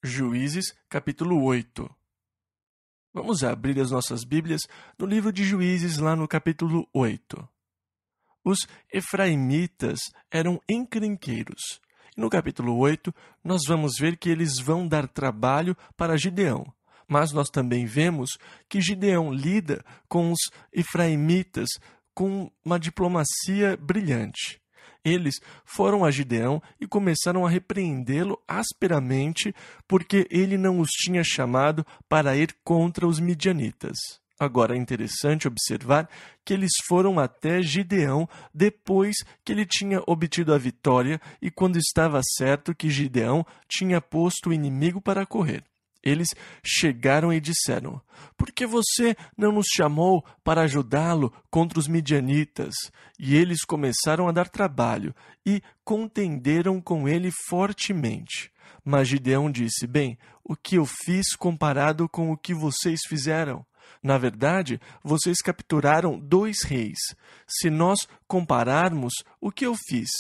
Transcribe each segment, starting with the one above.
Juízes, capítulo 8. Vamos abrir as nossas Bíblias no livro de Juízes, lá no capítulo 8. Os efraimitas eram encrenqueiros. E no capítulo 8, nós vamos ver que eles vão dar trabalho para Gideão. Mas nós também vemos que Gideão lida com os efraimitas com uma diplomacia brilhante. Eles foram a Gideão e começaram a repreendê-lo asperamente porque ele não os tinha chamado para ir contra os midianitas. Agora é interessante observar que eles foram até Gideão depois que ele tinha obtido a vitória e quando estava certo que Gideão tinha posto o inimigo para correr. Eles chegaram e disseram: "Por que você não nos chamou para ajudá-lo contra os midianitas?" E eles começaram a dar trabalho e contenderam com ele fortemente. Mas Gideão disse: "Bem, o que eu fiz comparado com o que vocês fizeram? Na verdade, vocês capturaram 2 reis. Se nós compararmos, o que eu fiz?"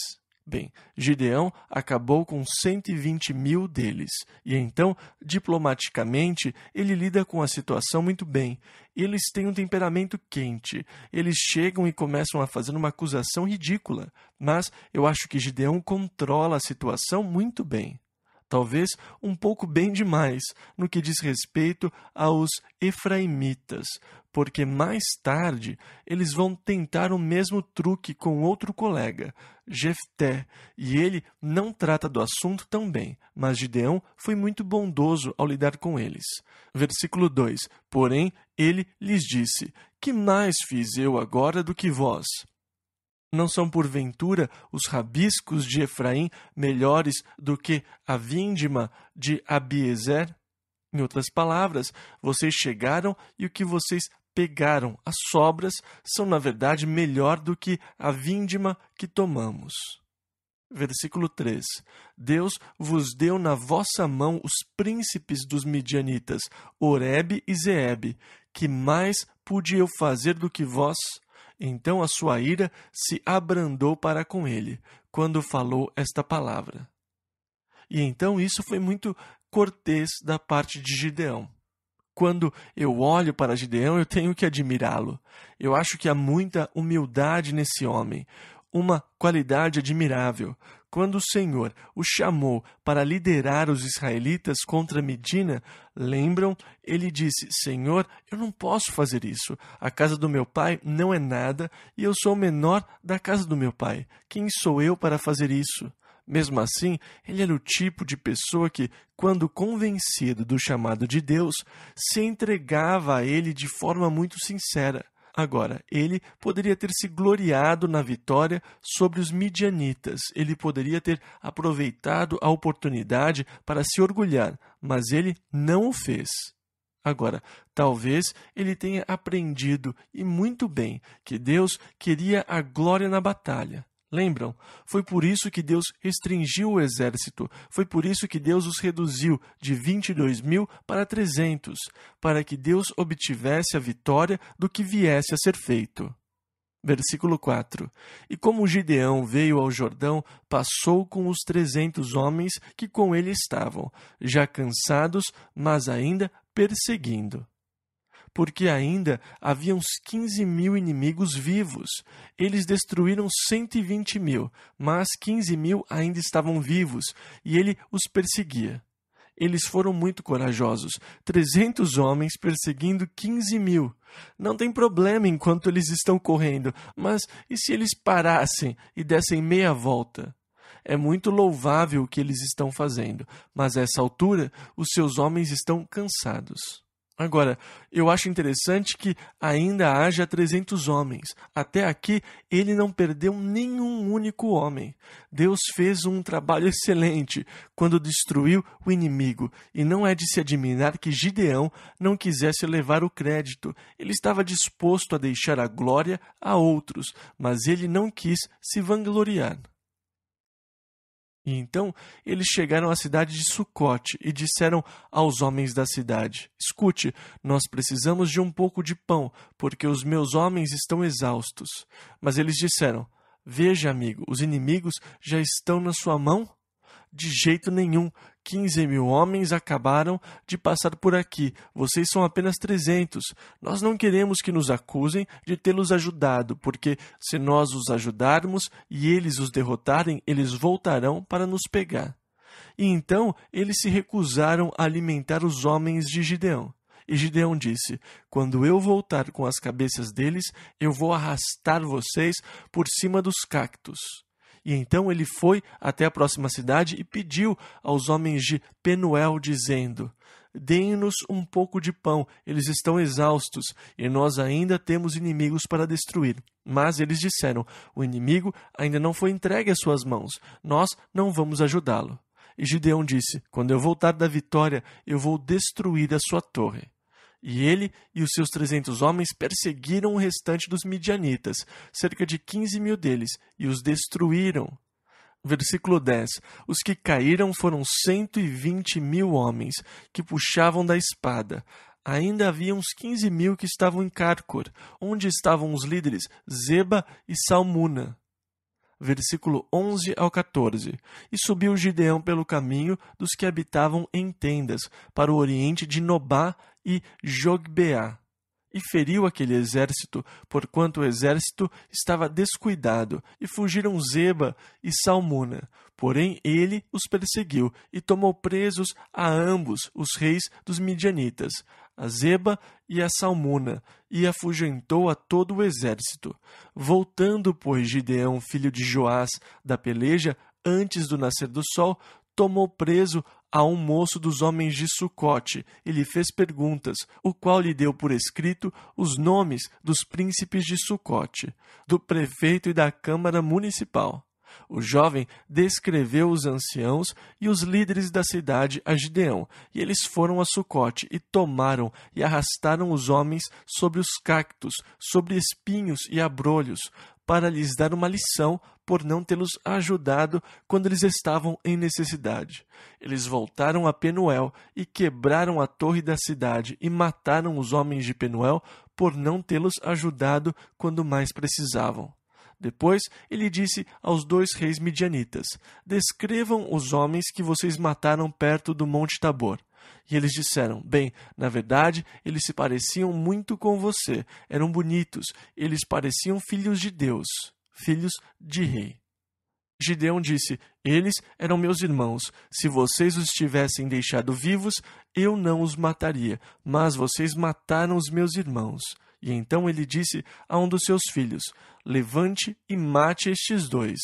Bem, Gideão acabou com 120.000 deles, e então, diplomaticamente, ele lida com a situação muito bem. Eles têm um temperamento quente, eles chegam e começam a fazer uma acusação ridícula, mas eu acho que Gideão controla a situação muito bem. Talvez um pouco bem demais no que diz respeito aos efraimitas, porque mais tarde eles vão tentar o mesmo truque com outro colega, Jefté, e ele não trata do assunto tão bem, mas Gideão foi muito bondoso ao lidar com eles. Versículo 2: "Porém, ele lhes disse: Que mais fiz eu agora do que vós? Não são, porventura, os rabiscos de Efraim melhores do que a vindima de Abiezer? Em outras palavras, vocês chegaram e o que vocês pegaram, as sobras, são, na verdade, melhor do que a vindima que tomamos." Versículo 3: "Deus vos deu na vossa mão os príncipes dos midianitas, Oreb e Zeebe. Que mais pude eu fazer do que vós? Então a sua ira se abrandou para com ele, quando falou esta palavra." E então isso foi muito cortês da parte de Gideão. Quando eu olho para Gideão, eu tenho que admirá-lo. Eu acho que há muita humildade nesse homem, uma qualidade admirável. Quando o Senhor o chamou para liderar os israelitas contra Midina, lembram? Ele disse: "Senhor, eu não posso fazer isso. A casa do meu pai não é nada e eu sou o menor da casa do meu pai. Quem sou eu para fazer isso?" Mesmo assim, ele era o tipo de pessoa que, quando convencido do chamado de Deus, se entregava a ele de forma muito sincera. Agora, ele poderia ter se gloriado na vitória sobre os midianitas. Ele poderia ter aproveitado a oportunidade para se orgulhar, mas ele não o fez. Agora, talvez ele tenha aprendido, e muito bem, que Deus queria a glória na batalha. Lembram? Foi por isso que Deus restringiu o exército. Foi por isso que Deus os reduziu de 22.000 para 300, para que Deus obtivesse a vitória do que viesse a ser feito. Versículo 4: "E como Gideão veio ao Jordão, passou com os 300 homens que com ele estavam, já cansados, mas ainda perseguindo. Porque ainda havia uns 15.000 inimigos vivos. Eles destruíram 120.000, mas 15.000 ainda estavam vivos, e ele os perseguia. Eles foram muito corajosos, 300 homens perseguindo 15.000. Não tem problema enquanto eles estão correndo, mas e se eles parassem e dessem meia volta? É muito louvável o que eles estão fazendo, mas a essa altura os seus homens estão cansados." Agora, eu acho interessante que ainda haja 300 homens. Até aqui, ele não perdeu nenhum único homem. Deus fez um trabalho excelente quando destruiu o inimigo. E não é de se admirar que Gideão não quisesse levar o crédito. Ele estava disposto a deixar a glória a outros, mas ele não quis se vangloriar. E então eles chegaram à cidade de Sucote e disseram aos homens da cidade: "Escute, nós precisamos de um pouco de pão, porque os meus homens estão exaustos." Mas eles disseram: "Veja, amigo, os inimigos já estão na sua mão?" "De jeito nenhum. 15.000 homens acabaram de passar por aqui. Vocês são apenas 300. Nós não queremos que nos acusem de tê-los ajudado, porque se nós os ajudarmos e eles os derrotarem, eles voltarão para nos pegar. E então eles se recusaram a alimentar os homens de Gideão. E Gideão disse: quando eu voltar com as cabeças deles, eu vou arrastar vocês por cima dos cactos. E então ele foi até a próxima cidade e pediu aos homens de Penuel, dizendo: deem-nos um pouco de pão, eles estão exaustos, e nós ainda temos inimigos para destruir. Mas eles disseram: o inimigo ainda não foi entregue às suas mãos, nós não vamos ajudá-lo. E Gideão disse: quando eu voltar da vitória, eu vou destruir a sua torre. E ele e os seus 300 homens perseguiram o restante dos midianitas, cerca de 15.000 deles, e os destruíram. Versículo 10. Os que caíram foram 120.000 homens, que puxavam da espada. Ainda havia uns 15.000 que estavam em Carcor, onde estavam os líderes Zeba e Salmuna. Versículo 11 ao 14. E subiu Gideão pelo caminho dos que habitavam em tendas, para o oriente de Nobá e Jogbeá, e feriu aquele exército, porquanto o exército estava descuidado, e fugiram Zeba e Salmuna. Porém ele os perseguiu, e tomou presos a ambos os reis dos midianitas, a Zeba e a Salmuna, e afugentou a todo o exército. Voltando, pois, Gideão, filho de Joás, da peleja, antes do nascer do sol, tomou preso a um moço dos homens de Sucote e lhe fez perguntas, o qual lhe deu por escrito os nomes dos príncipes de Sucote, do prefeito e da câmara municipal. O jovem descreveu os anciãos e os líderes da cidade a Gideão, e eles foram a Sucote e tomaram e arrastaram os homens sobre os cactos, sobre espinhos e abrolhos, para lhes dar uma lição por não tê-los ajudado quando eles estavam em necessidade. Eles voltaram a Penuel e quebraram a torre da cidade e mataram os homens de Penuel por não tê-los ajudado quando mais precisavam. Depois ele disse aos 2 reis midianitas: descrevam os homens que vocês mataram perto do Monte Tabor. E eles disseram: bem, na verdade, eles se pareciam muito com você, eram bonitos, eles pareciam filhos de Deus, filhos de rei. Gideão disse: eles eram meus irmãos, se vocês os tivessem deixado vivos, eu não os mataria, mas vocês mataram os meus irmãos. E então ele disse a um dos seus filhos: levante e mate estes 2.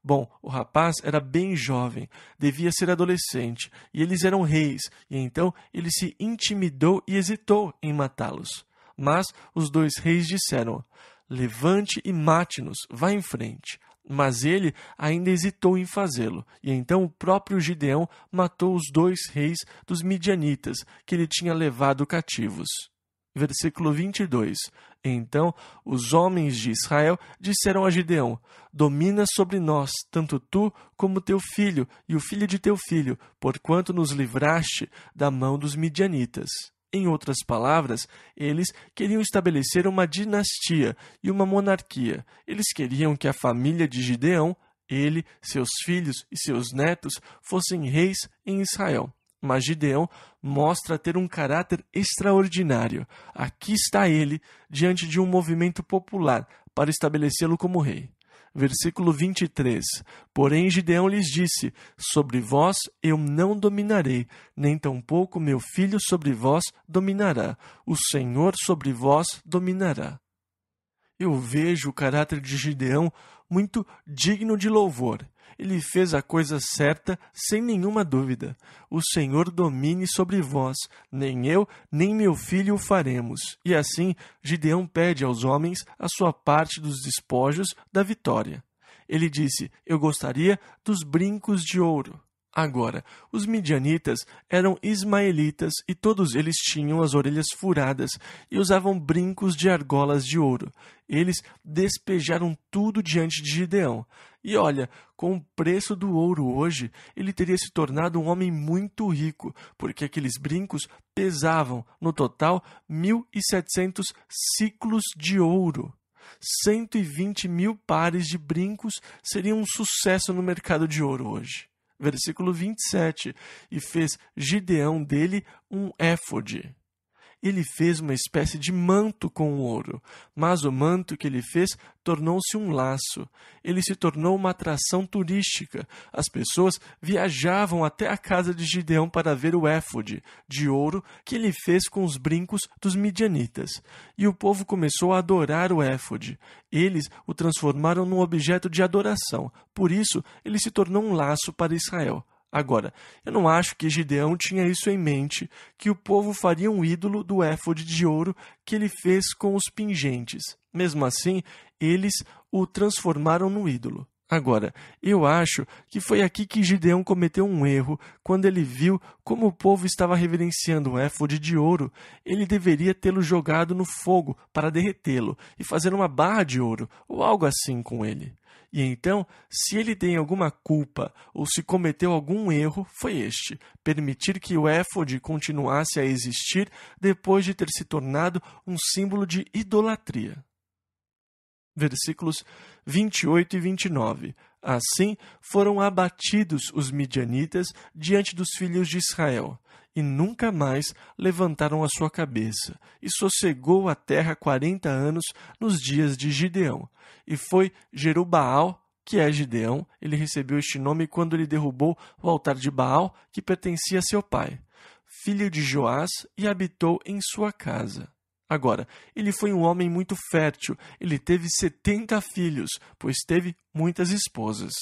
Bom, o rapaz era bem jovem, devia ser adolescente, e eles eram reis, e então ele se intimidou e hesitou em matá-los. Mas os 2 reis disseram: levante e mate-nos, vá em frente. Mas ele ainda hesitou em fazê-lo, e então o próprio Gideão matou os 2 reis dos midianitas que ele tinha levado cativos. Versículo 22. Então os homens de Israel disseram a Gideão: domina sobre nós, tanto tu como teu filho e o filho de teu filho, porquanto nos livraste da mão dos midianitas. Em outras palavras, eles queriam estabelecer uma dinastia e uma monarquia. Eles queriam que a família de Gideão, ele, seus filhos e seus netos, fossem reis em Israel. Mas Gideão mostra ter um caráter extraordinário. Aqui está ele, diante de um movimento popular, para estabelecê-lo como rei. Versículo 23. Porém Gideão lhes disse: sobre vós eu não dominarei, nem tampouco meu filho sobre vós dominará. O Senhor sobre vós dominará. Eu vejo o caráter de Gideão muito digno de louvor. Ele fez a coisa certa sem nenhuma dúvida. O Senhor domine sobre vós, nem eu, nem meu filho o faremos. E assim, Gideão pede aos homens a sua parte dos despojos da vitória. Ele disse: eu gostaria dos brincos de ouro. Agora, os midianitas eram ismaelitas e todos eles tinham as orelhas furadas e usavam brincos de argolas de ouro. Eles despejaram tudo diante de Gideão. E olha, com o preço do ouro hoje, ele teria se tornado um homem muito rico, porque aqueles brincos pesavam, no total, 1.700 ciclos de ouro. 120.000 pares de brincos seriam um sucesso no mercado de ouro hoje. Versículo 27, e fez Gideão dele um éfode. Ele fez uma espécie de manto com ouro, mas o manto que ele fez tornou-se um laço. Ele se tornou uma atração turística. As pessoas viajavam até a casa de Gideão para ver o éfode de ouro que ele fez com os brincos dos midianitas. E o povo começou a adorar o éfode. Eles o transformaram num objeto de adoração. Por isso, ele se tornou um laço para Israel. Agora, eu não acho que Gideão tinha isso em mente, que o povo faria um ídolo do éfode de ouro que ele fez com os pingentes. Mesmo assim, eles o transformaram no ídolo. Agora, eu acho que foi aqui que Gideão cometeu um erro quando ele viu como o povo estava reverenciando o éfode de ouro. Ele deveria tê-lo jogado no fogo para derretê-lo e fazer uma barra de ouro ou algo assim com ele. E então, se ele tem alguma culpa ou se cometeu algum erro, foi este: permitir que o éfode continuasse a existir depois de ter se tornado um símbolo de idolatria. Versículos 28 e 29. Assim foram abatidos os midianitas diante dos filhos de Israel, e nunca mais levantaram a sua cabeça, e sossegou a terra 40 anos nos dias de Gideão. E foi Jerubaal, que é Gideão, ele recebeu este nome quando ele derrubou o altar de Baal, que pertencia a seu pai, filho de Joás, e habitou em sua casa. Agora, ele foi um homem muito fértil, ele teve 70 filhos, pois teve muitas esposas.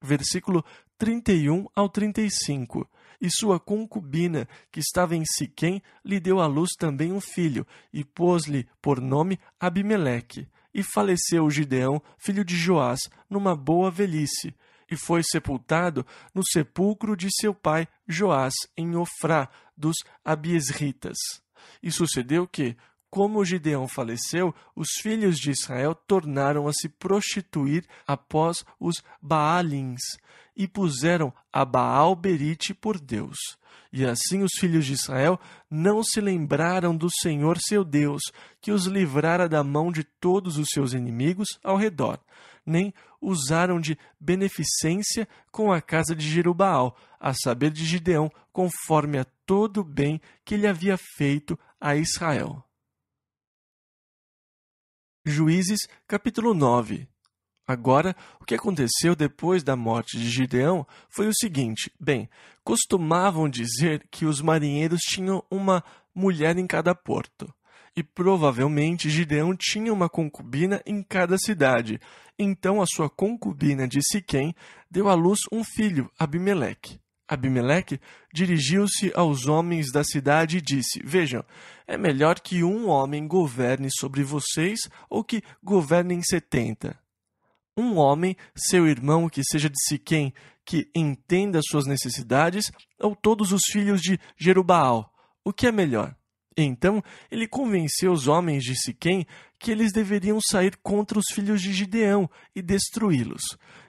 Versículo 31 ao 35. E sua concubina, que estava em Siquém, lhe deu à luz também um filho, e pôs-lhe por nome Abimeleque. E faleceu Gideão, filho de Joás, numa boa velhice, e foi sepultado no sepulcro de seu pai Joás, em Ofrá, dos Abiesritas. E sucedeu que, como Gideão faleceu, os filhos de Israel tornaram a se prostituir após os Baalins, e puseram a Baal-Berite por Deus. E assim os filhos de Israel não se lembraram do Senhor seu Deus, que os livrara da mão de todos os seus inimigos ao redor, nem usaram de beneficência com a casa de Jerubaal, a saber de Gideão, conforme a todo o bem que ele havia feito a Israel. Juízes, capítulo 9. Agora, o que aconteceu depois da morte de Gideão foi o seguinte: costumavam dizer que os marinheiros tinham uma mulher em cada porto. E provavelmente Gideão tinha uma concubina em cada cidade. Então a sua concubina de Siquém deu à luz um filho, Abimeleque. Abimeleque dirigiu-se aos homens da cidade e disse: Vejam, é melhor que um homem governe sobre vocês ou que governem 70. Um homem, seu irmão que seja de Siquém, que entenda suas necessidades, ou todos os filhos de Jerubaal? O que é melhor? Então ele convenceu os homens de Siquém que eles deveriam sair contra os filhos de Gideão e destruí-los.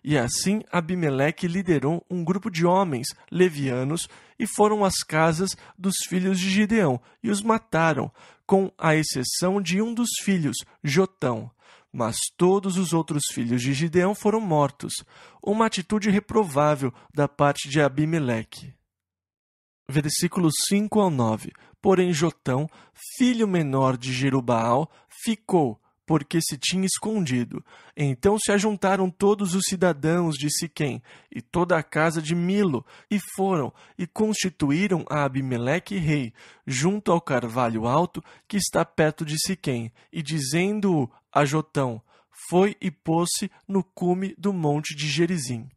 E assim Abimeleque liderou um grupo de homens levianos e foram às casas dos filhos de Gideão e os mataram, com a exceção de um dos filhos, Jotão. Mas todos os outros filhos de Gideão foram mortos, uma atitude reprovável da parte de Abimeleque. Versículos 5 ao 9. Porém Jotão, filho menor de Jerubaal, ficou, porque se tinha escondido. Então se ajuntaram todos os cidadãos de Siquém e toda a casa de Milo, e foram e constituíram a Abimeleque rei, junto ao carvalho alto que está perto de Siquém, e dizendo-o a Jotão, foi e pôs-se no cume do monte de Gerizim,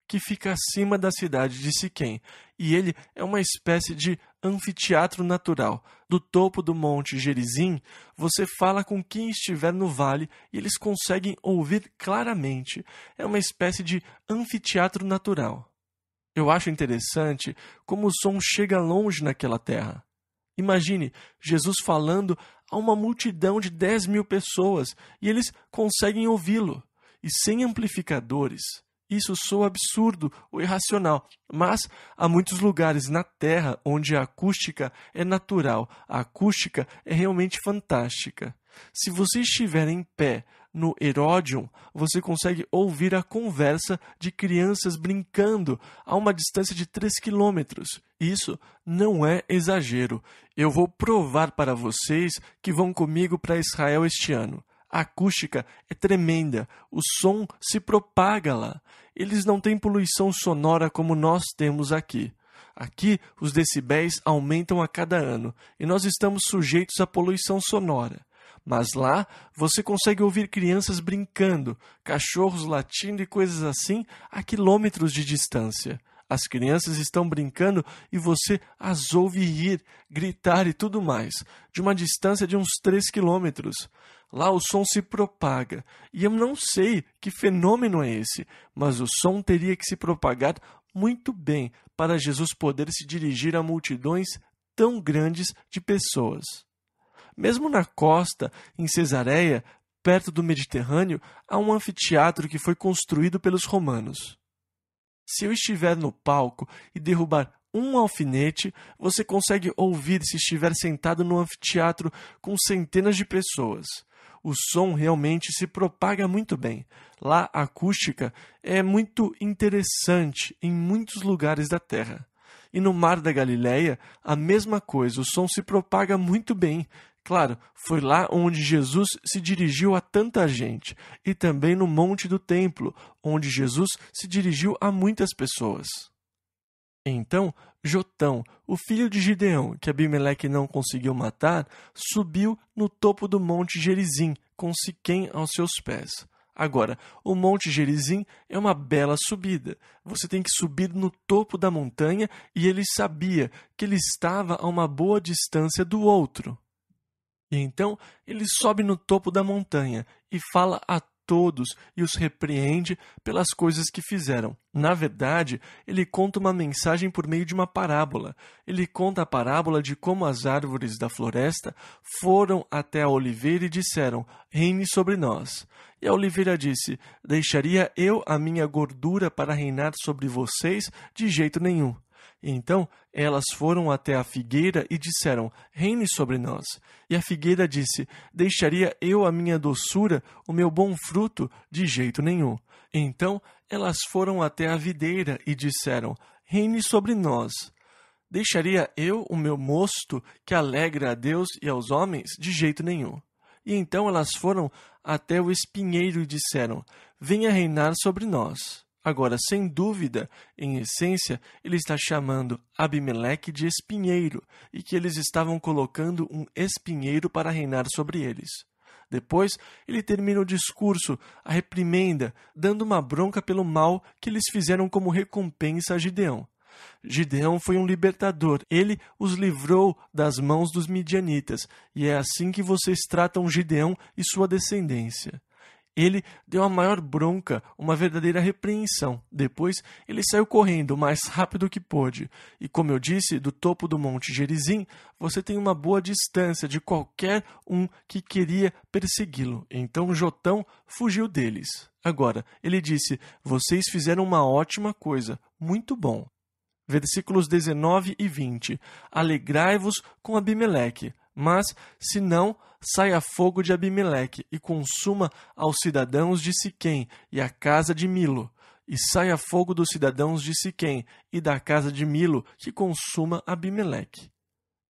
que fica acima da cidade de Siquém, e ele é uma espécie de anfiteatro natural. Do topo do monte Gerizim, você fala com quem estiver no vale e eles conseguem ouvir claramente. É uma espécie de anfiteatro natural. Eu acho interessante como o som chega longe naquela terra. Imagine Jesus falando a uma multidão de 10.000 pessoas e eles conseguem ouvi-lo, e sem amplificadores. Isso soa absurdo ou irracional, mas há muitos lugares na Terra onde a acústica é natural, a acústica é realmente fantástica. Se você estiver em pé no Heródion, você consegue ouvir a conversa de crianças brincando a uma distância de 3 quilômetros. Isso não é exagero. Eu vou provar para vocês que vão comigo para Israel este ano. A acústica é tremenda, o som se propaga lá. Eles não têm poluição sonora como nós temos aqui. Aqui, os decibéis aumentam a cada ano e nós estamos sujeitos à poluição sonora. Mas lá, você consegue ouvir crianças brincando, cachorros latindo e coisas assim a quilômetros de distância. As crianças estão brincando e você as ouve rir, gritar e tudo mais, de uma distância de uns 3 quilômetros. Lá o som se propaga, e eu não sei que fenômeno é esse, mas o som teria que se propagar muito bem para Jesus poder se dirigir a multidões tão grandes de pessoas. Mesmo na costa, em Cesareia, perto do Mediterrâneo, há um anfiteatro que foi construído pelos romanos. Se eu estiver no palco e derrubar um alfinete, você consegue ouvir se estiver sentado no anfiteatro com centenas de pessoas. O som realmente se propaga muito bem. Lá a acústica é muito interessante em muitos lugares da Terra. E no Mar da Galileia, a mesma coisa, o som se propaga muito bem. Claro, foi lá onde Jesus se dirigiu a tanta gente, e também no Monte do Templo, onde Jesus se dirigiu a muitas pessoas. Então, Jotão, o filho de Gideão, que Abimeleque não conseguiu matar, subiu no topo do Monte Gerizim, com Siquém aos seus pés. Agora, o Monte Gerizim é uma bela subida. Você tem que subir no topo da montanha e ele sabia que ele estava a uma boa distância do outro. E então ele sobe no topo da montanha e fala a todos e os repreende pelas coisas que fizeram. Na verdade, ele conta uma mensagem por meio de uma parábola. Ele conta a parábola de como as árvores da floresta foram até a oliveira e disseram: reine sobre nós. E a oliveira disse: deixaria eu a minha gordura para reinar sobre vocês? De jeito nenhum. Então elas foram até a figueira e disseram: reine sobre nós. E a figueira disse: deixaria eu a minha doçura, o meu bom fruto? De jeito nenhum. Então elas foram até a videira e disseram: reine sobre nós. Deixaria eu o meu mosto, que alegra a Deus e aos homens? De jeito nenhum. E então elas foram até o espinheiro e disseram: venha reinar sobre nós. Agora, sem dúvida, em essência, ele está chamando Abimeleque de espinheiro e que eles estavam colocando um espinheiro para reinar sobre eles. Depois, ele termina o discurso, a reprimenda, dando uma bronca pelo mal que eles fizeram como recompensa a Gideão. Gideão foi um libertador. Ele os livrou das mãos dos midianitas, e é assim que vocês tratam Gideão e sua descendência. Ele deu a maior bronca, uma verdadeira repreensão. Depois, ele saiu correndo o mais rápido que pôde. E como eu disse, do topo do Monte Gerizim, você tem uma boa distância de qualquer um que queria persegui-lo. Então Jotão fugiu deles. Agora, ele disse: vocês fizeram uma ótima coisa, muito bom. Versículos 19 e 20. Alegrai-vos com Abimeleque, mas, se não, saia fogo de Abimeleque e consuma aos cidadãos de Siquém e a casa de Milo. E saia fogo dos cidadãos de Siquém e da casa de Milo que consuma Abimeleque.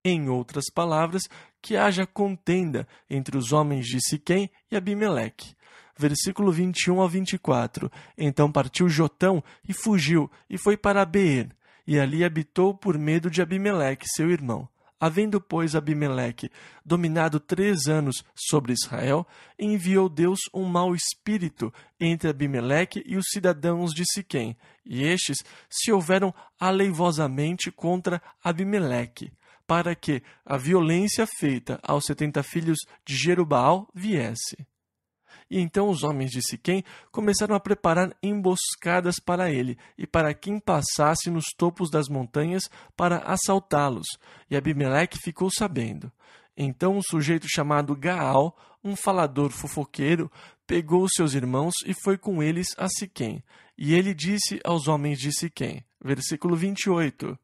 Em outras palavras, que haja contenda entre os homens de Siquém e Abimeleque. Versículo 21 ao 24. Então partiu Jotão e fugiu e foi para Beer, e ali habitou por medo de Abimeleque, seu irmão. Havendo, pois, Abimeleque dominado 3 anos sobre Israel, enviou Deus um mau espírito entre Abimeleque e os cidadãos de Siquém, e estes se houveram aleivosamente contra Abimeleque, para que a violência feita aos 70 filhos de Jerubaal viesse. E então os homens de Siquém começaram a preparar emboscadas para ele e para quem passasse nos topos das montanhas para assaltá-los. E Abimeleque ficou sabendo. Então um sujeito chamado Gaal, um falador fofoqueiro, pegou os seus irmãos e foi com eles a Siquém. E ele disse aos homens de Siquém, versículo 28,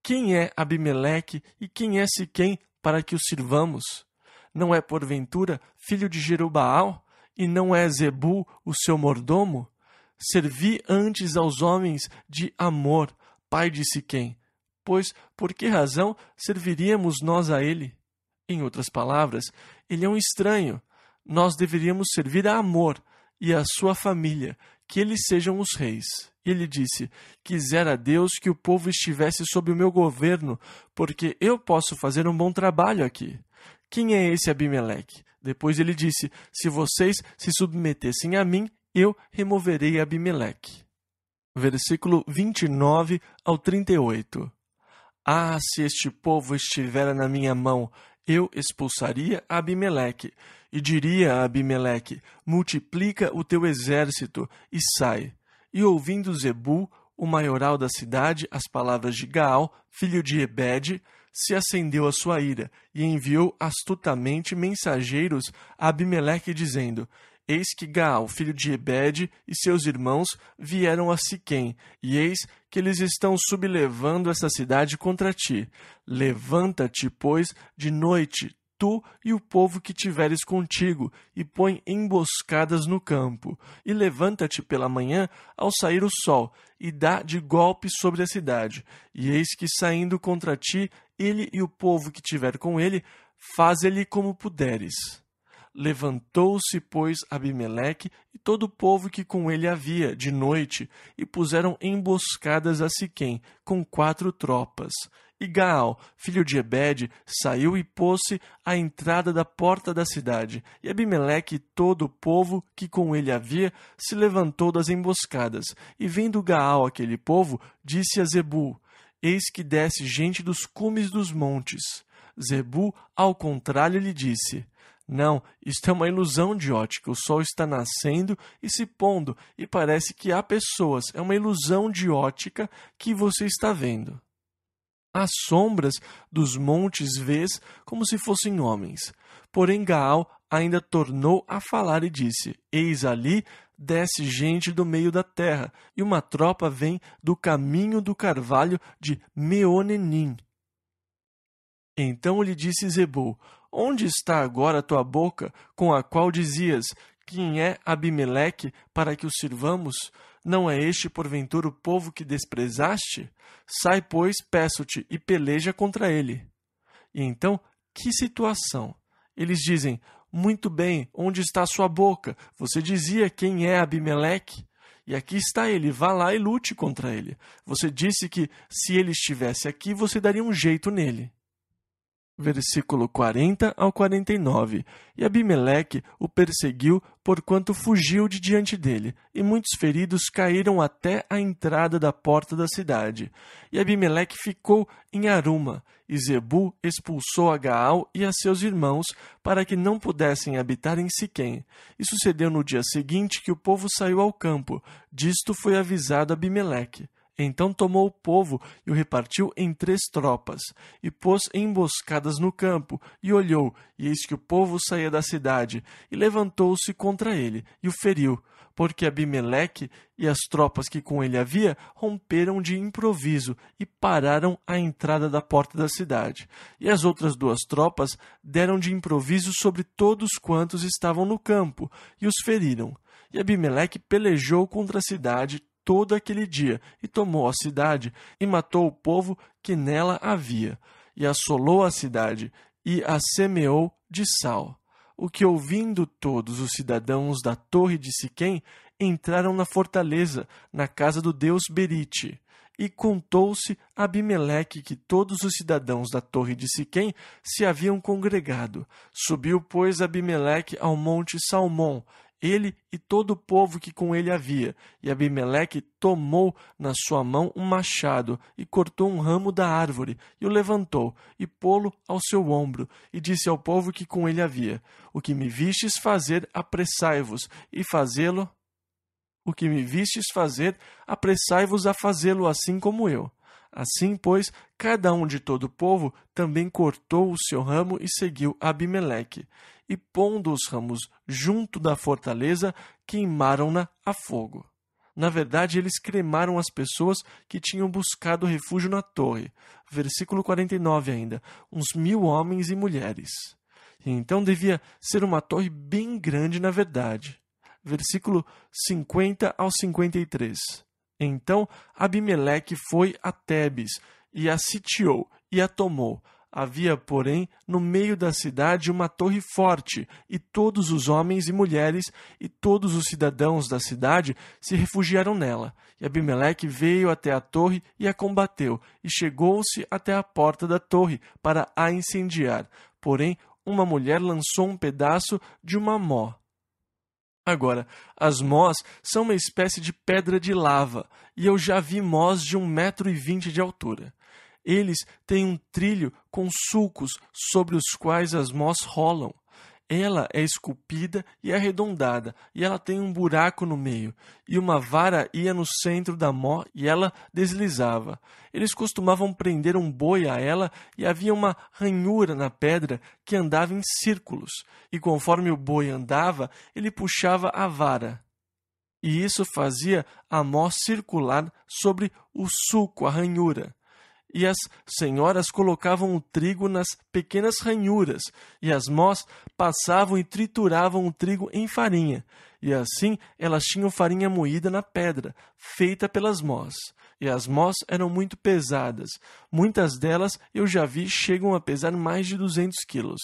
quem é Abimeleque e quem é Siquém para que o sirvamos? Não é porventura filho de Jerubaal? e não é Zebul o seu mordomo? Servi antes aos homens de Amor, pai de Siquém, pois por que razão serviríamos nós a ele? Em outras palavras, ele é um estranho. Nós deveríamos servir a Amor e a sua família, que eles sejam os reis. E ele disse: quisera Deus que o povo estivesse sob o meu governo, porque eu posso fazer um bom trabalho aqui. Quem é esse Abimeleque? Depois ele disse: se vocês se submetessem a mim, eu removerei Abimeleque. Versículo 29 ao 38. Ah, se este povo estivera na minha mão, eu expulsaria Abimeleque, e diria a Abimeleque: multiplica o teu exército e sai. E ouvindo Zebul, o maioral da cidade, as palavras de Gaal, filho de Ebede, se acendeu a sua ira, e enviou astutamente mensageiros a Abimeleque, dizendo: eis que Gaal, filho de Ebede, e seus irmãos vieram a Siquém, e eis que eles estão sublevando essa cidade contra ti. Levanta-te, pois, de noite, tu e o povo que tiveres contigo, e põe emboscadas no campo. E levanta-te pela manhã, ao sair o sol, e dá de golpe sobre a cidade. E eis que, saindo contra ti, ele e o povo que tiver com ele, faze-lhe como puderes. Levantou-se, pois, Abimeleque e todo o povo que com ele havia, de noite, e puseram emboscadas a Siquém, com 4 tropas. E Gaal, filho de Ebede, saiu e pôs-se à entrada da porta da cidade. E Abimeleque e todo o povo que com ele havia se levantou das emboscadas. E vendo Gaal aquele povo, disse a Zebul: eis que desce gente dos cumes dos montes. Zebul, ao contrário, lhe disse: não, isto é uma ilusão de ótica. O sol está nascendo e se pondo, e parece que há pessoas. É uma ilusão de ótica que você está vendo. As sombras dos montes vês como se fossem homens. Porém Gaal ainda tornou a falar e disse: eis ali desce gente do meio da terra, e uma tropa vem do caminho do carvalho de Meonenim. Então lhe disse Zebul: onde está agora a tua boca, com a qual dizias: quem é Abimeleque, para que o sirvamos? Não é este, porventura, o povo que desprezaste? Sai, pois, peço-te, e peleja contra ele. E então, que situação! Eles dizem: muito bem, onde está a sua boca? Você dizia quem é Abimeleque? E aqui está ele, vá lá e lute contra ele. Você disse que, se ele estivesse aqui, você daria um jeito nele. Versículo 40 ao 49. E Abimeleque o perseguiu, porquanto fugiu de diante dele, e muitos feridos caíram até a entrada da porta da cidade. E Abimeleque ficou em Aruma, e Zebul expulsou a Gaal e a seus irmãos, para que não pudessem habitar em Siquém. E sucedeu no dia seguinte que o povo saiu ao campo. Disto foi avisado Abimeleque. Então tomou o povo e o repartiu em 3 tropas, e pôs emboscadas no campo, e olhou, e eis que o povo saía da cidade, e levantou-se contra ele, e o feriu, porque Abimeleque e as tropas que com ele havia romperam de improviso, e pararam à entrada da porta da cidade. E as outras 2 tropas deram de improviso sobre todos quantos estavam no campo, e os feriram. E Abimeleque pelejou contra a cidade todo aquele dia, e tomou a cidade, e matou o povo que nela havia, e assolou a cidade, e a semeou de sal. O que, ouvindo todos os cidadãos da torre de Siquém, entraram na fortaleza, na casa do deus Berite. E contou-se a Abimeleque que todos os cidadãos da torre de Siquém se haviam congregado. Subiu, pois, Abimeleque ao monte Salmom, ele e todo o povo que com ele havia. E Abimeleque tomou na sua mão um machado, e cortou um ramo da árvore, e o levantou, e pô-lo ao seu ombro, e disse ao povo que com ele havia: o que me vistes fazer, apressai-vos, e fazê-lo. O que me vistes fazer, apressai-vos a fazê-lo assim como eu. Assim, pois, cada um de todo o povo também cortou o seu ramo e seguiu Abimeleque. E pondo os ramos junto da fortaleza, queimaram-na a fogo. Na verdade, eles cremaram as pessoas que tinham buscado refúgio na torre. Versículo 49 ainda. Uns 1000 homens e mulheres. E então devia ser uma torre bem grande na verdade. Versículo 50 ao 53. Então Abimeleque foi a Tebes, e a sitiou, e a tomou. Havia, porém, no meio da cidade uma torre forte, e todos os homens e mulheres e todos os cidadãos da cidade se refugiaram nela. E Abimeleque veio até a torre e a combateu, e chegou-se até a porta da torre para a incendiar. Porém, uma mulher lançou um pedaço de uma mó. Agora, as mós são uma espécie de pedra de lava, e eu já vi mós de 1,20 m de altura. Eles têm um trilho com sulcos sobre os quais as mós rolam. Ela é esculpida e arredondada, e ela tem um buraco no meio, e uma vara ia no centro da mó e ela deslizava. Eles costumavam prender um boi a ela e havia uma ranhura na pedra que andava em círculos, e conforme o boi andava, ele puxava a vara. E isso fazia a mó circular sobre o sulco, a ranhura. E as senhoras colocavam o trigo nas pequenas ranhuras, e as mós passavam e trituravam o trigo em farinha. E assim elas tinham farinha moída na pedra, feita pelas mós. E as mós eram muito pesadas. Muitas delas eu já vi chegam a pesar mais de 200 quilos.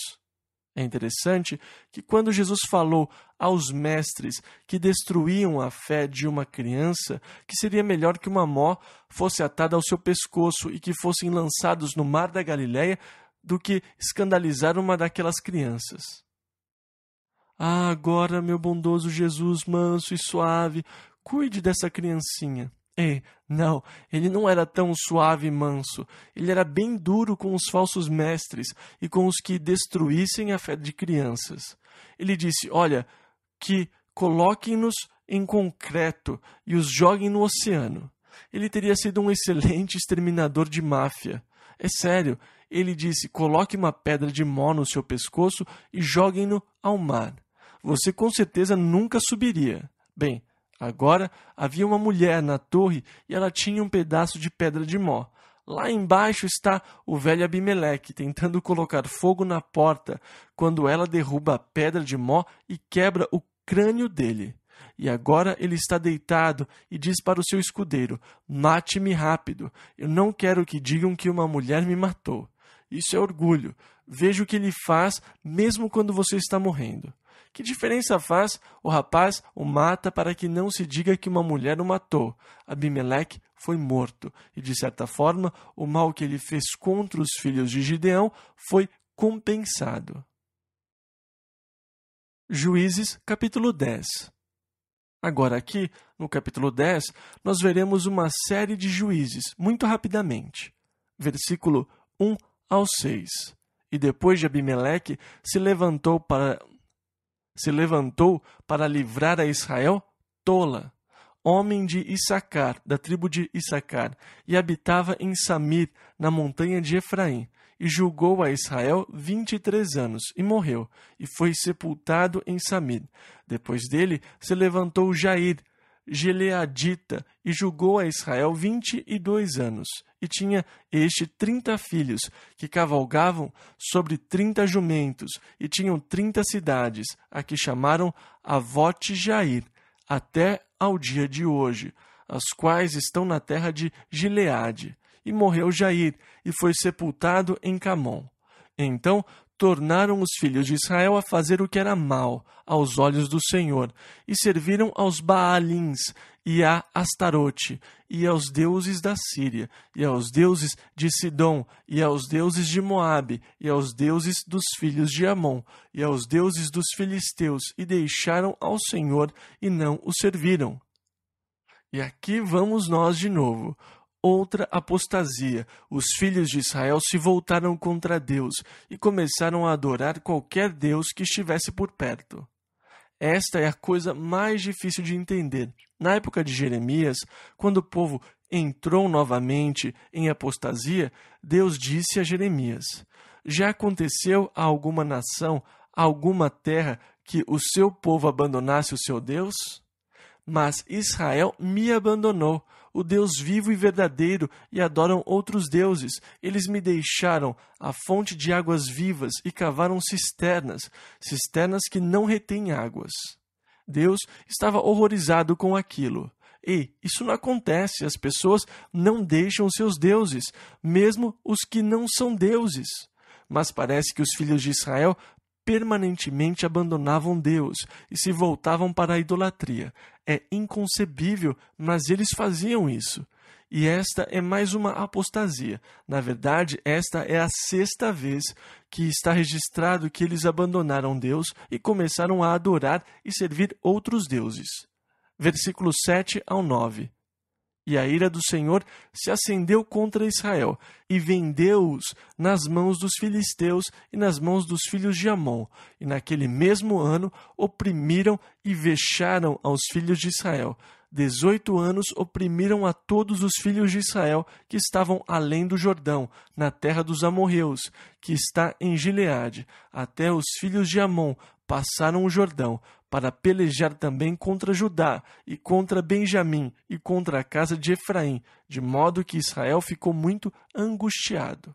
É interessante que quando Jesus falou aos mestres que destruíam a fé de uma criança, que seria melhor que uma mó fosse atada ao seu pescoço e que fossem lançados no mar da Galileia do que escandalizar uma daquelas crianças. Ah, agora, meu bondoso Jesus, manso e suave, cuide dessa criancinha. Não, ele não era tão suave e manso. Ele era bem duro com os falsos mestres e com os que destruíssem a fé de crianças. Ele disse, olha, que coloquem-nos em concreto e os joguem no oceano. Ele teria sido um excelente exterminador de máfia. É sério, ele disse, coloque uma pedra de mó no seu pescoço e joguem-no ao mar. Você com certeza nunca subiria. Bem, agora havia uma mulher na torre e ela tinha um pedaço de pedra de mó. Lá embaixo está o velho Abimeleque tentando colocar fogo na porta quando ela derruba a pedra de mó e quebra o crânio dele. E agora ele está deitado e diz para o seu escudeiro, mate-me rápido, eu não quero que digam que uma mulher me matou. Isso é orgulho. Veja o que ele faz mesmo quando você está morrendo. Que diferença faz? O rapaz o mata para que não se diga que uma mulher o matou. Abimeleque foi morto, e de certa forma, o mal que ele fez contra os filhos de Gideão foi compensado. Juízes, capítulo 10. Agora aqui, no capítulo 10, nós veremos uma série de juízes, muito rapidamente. Versículo 1 ao 6. E depois de Abimeleque se levantou para livrar a Israel Tola, homem de Issacar, da tribo de Issacar, e habitava em Samir, na montanha de Efraim, e julgou a Israel 23 anos, e morreu, e foi sepultado em Samir. Depois dele se levantou Jair, Gileadita, e julgou a Israel 22 anos, e tinha 30 filhos, que cavalgavam sobre 30 jumentos, e tinham 30 cidades, a que chamaram Avote Jair, até ao dia de hoje, as quais estão na terra de Gileade. E morreu Jair, e foi sepultado em Camon. Então tornaram os filhos de Israel a fazer o que era mal aos olhos do Senhor, e serviram aos Baalins, e a Astarote, e aos deuses da Síria, e aos deuses de Sidom, e aos deuses de Moabe, e aos deuses dos filhos de Amon, e aos deuses dos filisteus, e deixaram ao Senhor, e não o serviram. E aqui vamos nós de novo. Outra apostasia. Os filhos de Israel se voltaram contra Deus e começaram a adorar qualquer Deus que estivesse por perto. Esta é a coisa mais difícil de entender. Na época de Jeremias, quando o povo entrou novamente em apostasia, Deus disse a Jeremias: já aconteceu a alguma nação, a alguma terra, que o seu povo abandonasse o seu Deus? Mas Israel me abandonou, o Deus vivo e verdadeiro, e adoram outros deuses. Eles me deixaram a fonte de águas vivas e cavaram cisternas, cisternas que não retêm águas. Deus estava horrorizado com aquilo. E isso não acontece, as pessoas não deixam seus deuses, mesmo os que não são deuses. Mas parece que os filhos de Israel permanentemente abandonavam Deus e se voltavam para a idolatria. É inconcebível, mas eles faziam isso. E esta é mais uma apostasia. Na verdade, esta é a 6ª vez que está registrado que eles abandonaram Deus e começaram a adorar e servir outros deuses. Versículos 7 ao 9. E a ira do Senhor se acendeu contra Israel, e vendeu-os nas mãos dos filisteus e nas mãos dos filhos de Amon. E naquele mesmo ano oprimiram e vexaram aos filhos de Israel. 18 anos oprimiram a todos os filhos de Israel que estavam além do Jordão, na terra dos amorreus, que está em Gileade. Até os filhos de Amon passaram o Jordão, para pelejar também contra Judá, e contra Benjamim, e contra a casa de Efraim, de modo que Israel ficou muito angustiado.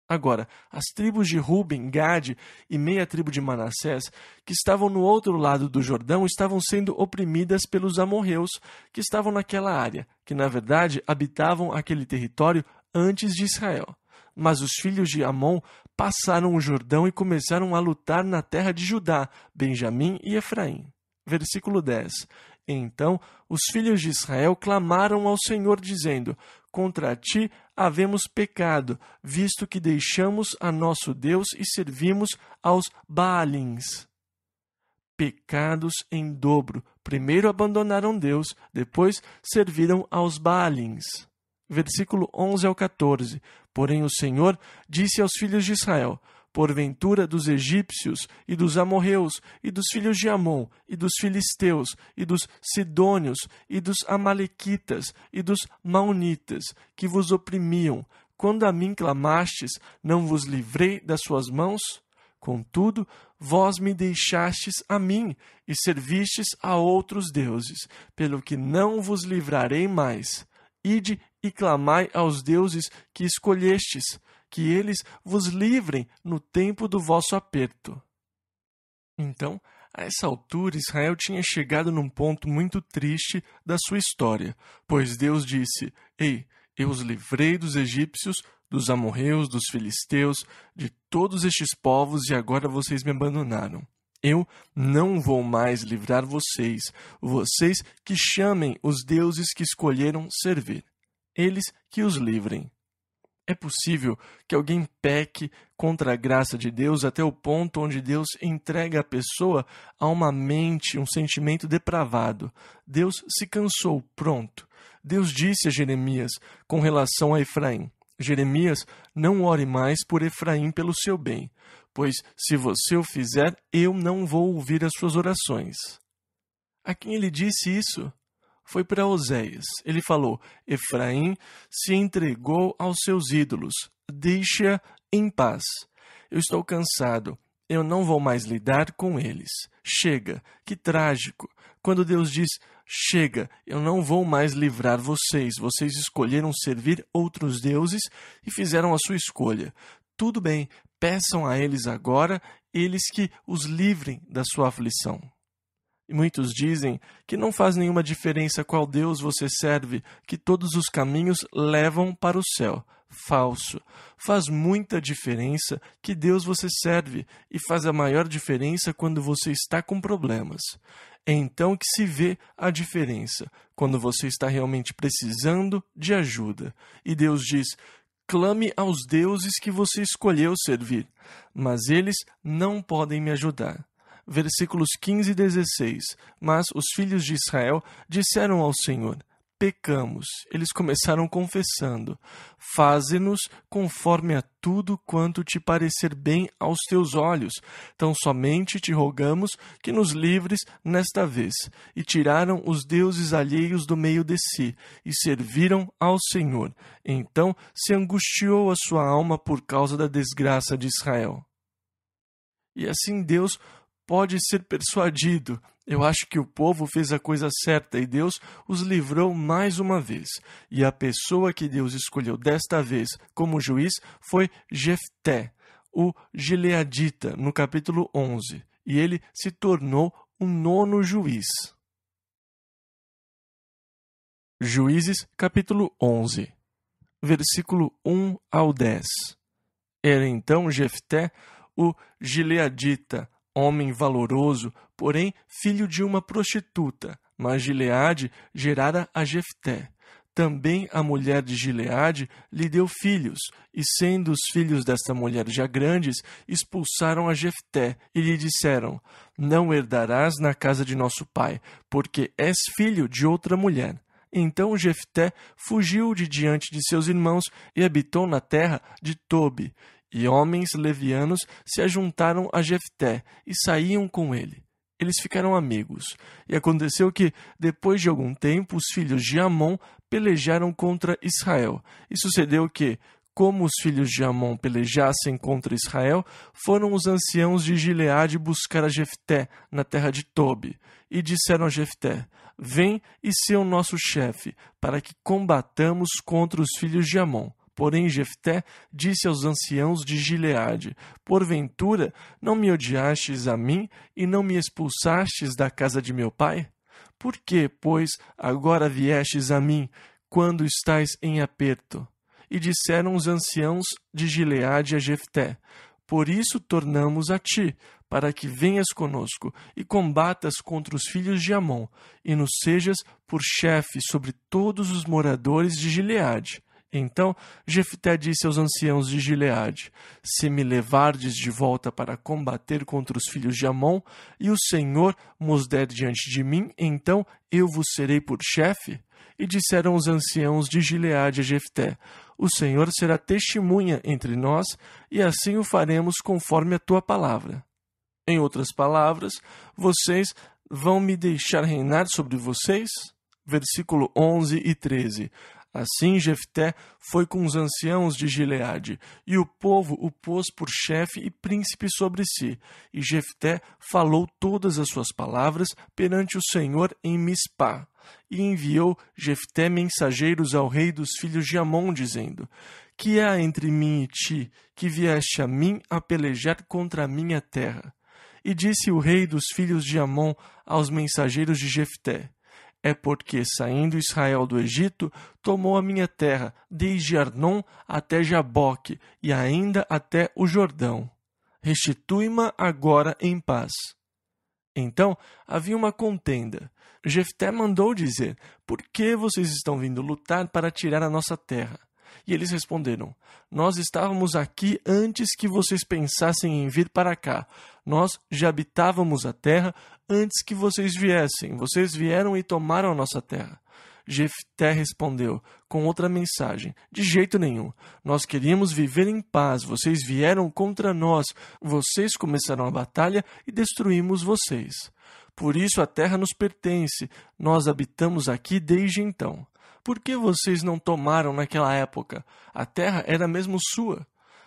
Agora, as tribos de Ruben, Gade e meia tribo de Manassés, que estavam no outro lado do Jordão, estavam sendo oprimidas pelos amorreus, que estavam naquela área, que na verdade habitavam aquele território antes de Israel. Mas os filhos de Amon passaram o Jordão e começaram a lutar na terra de Judá, Benjamim e Efraim. Versículo 10. Então os filhos de Israel clamaram ao Senhor, dizendo: Contra ti havemos pecado, visto que deixamos a nosso Deus e servimos aos Baalins. Pecados em dobro. Primeiro abandonaram Deus, depois serviram aos Baalins. Versículo 11 ao 14. Porém o Senhor disse aos filhos de Israel: Porventura dos egípcios e dos amorreus e dos filhos de Amon e dos filisteus e dos sidônios e dos amalequitas e dos maonitas que vos oprimiam, quando a mim clamastes, não vos livrei das suas mãos? Contudo, vós me deixastes a mim e servistes a outros deuses, pelo que não vos livrarei mais. Ide e clamai aos deuses que escolhestes, que eles vos livrem no tempo do vosso aperto. Então, a essa altura, Israel tinha chegado num ponto muito triste da sua história, pois Deus disse: Ei, eu os livrei dos egípcios, dos amorreus, dos filisteus, de todos estes povos, e agora vocês me abandonaram. Eu não vou mais livrar vocês, vocês que chamem os deuses que escolheram servir. Eles que os livrem. É possível que alguém peque contra a graça de Deus até o ponto onde Deus entrega a pessoa a uma mente, um sentimento depravado. Deus se cansou, pronto. Deus disse a Jeremias com relação a Efraim: Jeremias, não ore mais por Efraim pelo seu bem, pois se você o fizer, eu não vou ouvir as suas orações. A quem ele disse isso? Foi para Oséias. Ele falou: Efraim se entregou aos seus ídolos, deixa em paz. Eu estou cansado, eu não vou mais lidar com eles. Chega, que trágico. Quando Deus diz: chega, eu não vou mais livrar vocês, vocês escolheram servir outros deuses e fizeram a sua escolha. Tudo bem, peçam a eles agora, eles que os livrem da sua aflição. E muitos dizem que não faz nenhuma diferença qual Deus você serve, que todos os caminhos levam para o céu. Falso. Faz muita diferença que Deus você serve, e faz a maior diferença quando você está com problemas. É então que se vê a diferença, quando você está realmente precisando de ajuda. E Deus diz: clame aos deuses que você escolheu servir, mas eles não podem me ajudar. Versículos 15 e 16. Mas os filhos de Israel disseram ao Senhor: pecamos. Eles começaram confessando: faze-nos conforme a tudo quanto te parecer bem aos teus olhos. Tão somente te rogamos que nos livres nesta vez. E tiraram os deuses alheios do meio de si, e serviram ao Senhor. Então se angustiou a sua alma por causa da desgraça de Israel. E assim Deus pode ser persuadido. Eu acho que o povo fez a coisa certa e Deus os livrou mais uma vez. E a pessoa que Deus escolheu desta vez como juiz foi Jefté, o gileadita, no capítulo 11. E ele se tornou o 9º juiz. Juízes, capítulo 11, versículo 1 ao 10. Era então Jefté, o gileadita, homem valoroso, porém filho de uma prostituta, mas Gileade gerara a Jefté. Também a mulher de Gileade lhe deu filhos, e sendo os filhos desta mulher já grandes, expulsaram a Jefté e lhe disseram: Não herdarás na casa de nosso pai, porque és filho de outra mulher. Então Jefté fugiu de diante de seus irmãos e habitou na terra de Tobi. E homens levianos se ajuntaram a Jefté e saíam com ele. Eles ficaram amigos. E aconteceu que, depois de algum tempo, os filhos de Amon pelejaram contra Israel. E sucedeu que, como os filhos de Amon pelejassem contra Israel, foram os anciãos de Gileade buscar a Jefté na terra de Tobi. E disseram a Jefté: Vem e sê o nosso chefe, para que combatamos contra os filhos de Amon. Porém Jefté disse aos anciãos de Gileade: Porventura não me odiastes a mim e não me expulsastes da casa de meu pai? Por que, pois, agora viestes a mim, quando estais em aperto? E disseram os anciãos de Gileade a Jefté: Por isso tornamos a ti, para que venhas conosco e combatas contra os filhos de Amon, e nos sejas por chefe sobre todos os moradores de Gileade. Então Jefté disse aos anciãos de Gileade: Se me levardes de volta para combater contra os filhos de Amon, e o Senhor mos der diante de mim, então eu vos serei por chefe? E disseram os anciãos de Gileade a Jefté: O Senhor será testemunha entre nós, e assim o faremos conforme a tua palavra. Em outras palavras, vocês vão me deixar reinar sobre vocês? Versículo 11 e 13. Assim Jefté foi com os anciãos de Gileade, e o povo o pôs por chefe e príncipe sobre si. E Jefté falou todas as suas palavras perante o Senhor em Mispá. E enviou Jefté mensageiros ao rei dos filhos de Amon, dizendo: Que há entre mim e ti, que vieste a mim a pelejar contra a minha terra? E disse o rei dos filhos de Amon aos mensageiros de Jefté: É porque, saindo Israel do Egito, tomou a minha terra, desde Arnon até Jaboque, e ainda até o Jordão. Restitui-ma agora em paz. Então havia uma contenda. Jefté mandou dizer: Por que vocês estão vindo lutar para tirar a nossa terra? E eles responderam: Nós estávamos aqui antes que vocês pensassem em vir para cá. Nós já habitávamos a terra antes que vocês viessem. Vocês vieram e tomaram a nossa terra. Jefté respondeu com outra mensagem: De jeito nenhum. Nós queríamos viver em paz. Vocês vieram contra nós. Vocês começaram a batalha e destruímos vocês. Por isso a terra nos pertence. Nós habitamos aqui desde então. Por que vocês não tomaram naquela época? A terra era mesmo sua.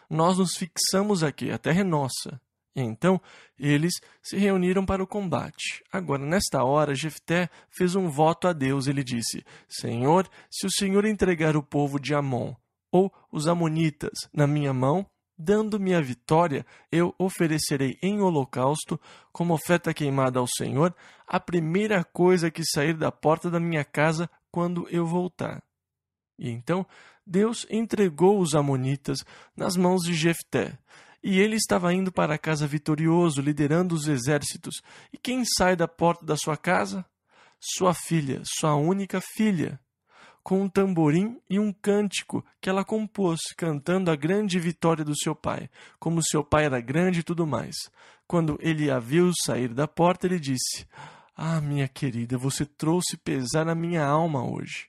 Nós nos fixamos aqui. A terra é nossa. Então, eles se reuniram para o combate. Agora, nesta hora, Jefté fez um voto a Deus. Ele disse: Senhor, se o Senhor entregar o povo de Amon, ou os amonitas, na minha mão, dando-me a vitória, eu oferecerei em holocausto, como oferta queimada ao Senhor, a primeira coisa que sair da porta da minha casa quando eu voltar. E então, Deus entregou os amonitas nas mãos de Jefté. E ele estava indo para casa vitorioso, liderando os exércitos. E quem sai da porta da sua casa? Sua filha, sua única filha, com um tamborim e um cântico que ela compôs, cantando a grande vitória do seu pai, como seu pai era grande e tudo mais. Quando ele a viu sair da porta, ele disse: Ah, minha querida, você trouxe pesar à minha alma hoje.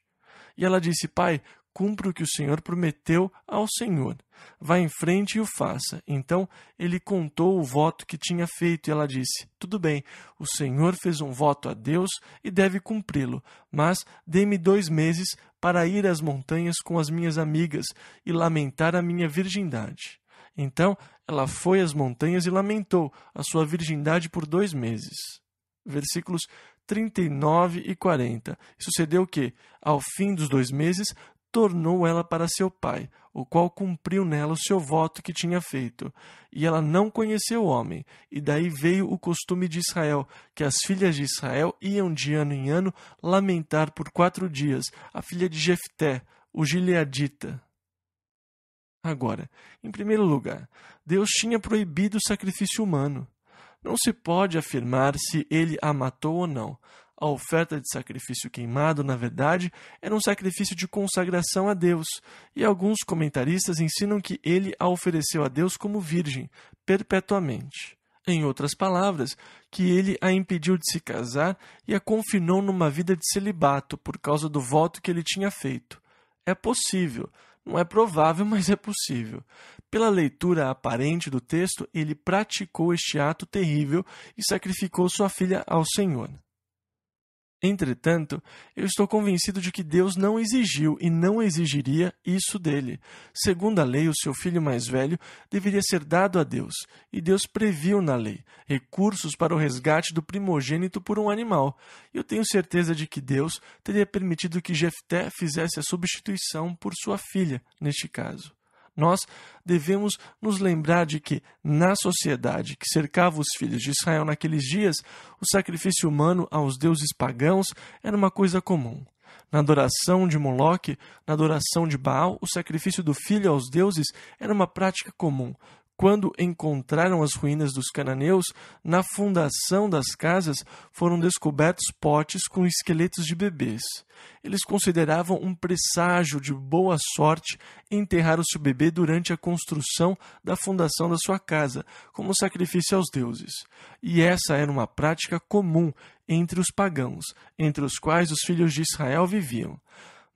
E ela disse: Pai, cumpra o que o Senhor prometeu ao Senhor. Vá em frente e o faça. Então ele contou o voto que tinha feito e ela disse: Tudo bem, o Senhor fez um voto a Deus e deve cumpri-lo, mas dê-me 2 meses para ir às montanhas com as minhas amigas e lamentar a minha virgindade. Então ela foi às montanhas e lamentou a sua virgindade por 2 meses. Versículos 39 e 40. E sucedeu que, ao fim dos 2 meses, tornou ela para seu pai, o qual cumpriu nela o seu voto que tinha feito. E ela não conheceu o homem, e daí veio o costume de Israel, que as filhas de Israel iam de ano em ano lamentar por 4 dias a filha de Jefté, o gileadita. Agora, em primeiro lugar, Deus tinha proibido o sacrifício humano. Não se pode afirmar se ele a matou ou não. A oferta de sacrifício queimado, na verdade, era um sacrifício de consagração a Deus, e alguns comentaristas ensinam que ele a ofereceu a Deus como virgem, perpetuamente. Em outras palavras, que ele a impediu de se casar e a confinou numa vida de celibato por causa do voto que ele tinha feito. É possível. Não é provável, mas é possível. Pela leitura aparente do texto, ele praticou este ato terrível e sacrificou sua filha ao Senhor. Entretanto, eu estou convencido de que Deus não exigiu e não exigiria isso dele. Segundo a lei, o seu filho mais velho deveria ser dado a Deus, e Deus previu na lei recursos para o resgate do primogênito por um animal. Eu tenho certeza de que Deus teria permitido que Jefté fizesse a substituição por sua filha, neste caso. Nós devemos nos lembrar de que, na sociedade que cercava os filhos de Israel naqueles dias, o sacrifício humano aos deuses pagãos era uma coisa comum. Na adoração de Moloque, na adoração de Baal, o sacrifício do filho aos deuses era uma prática comum. Quando encontraram as ruínas dos cananeus, na fundação das casas foram descobertos potes com esqueletos de bebês. Eles consideravam um presságio de boa sorte enterrar o seu bebê durante a construção da fundação da sua casa, como sacrifício aos deuses. E essa era uma prática comum entre os pagãos, entre os quais os filhos de Israel viviam.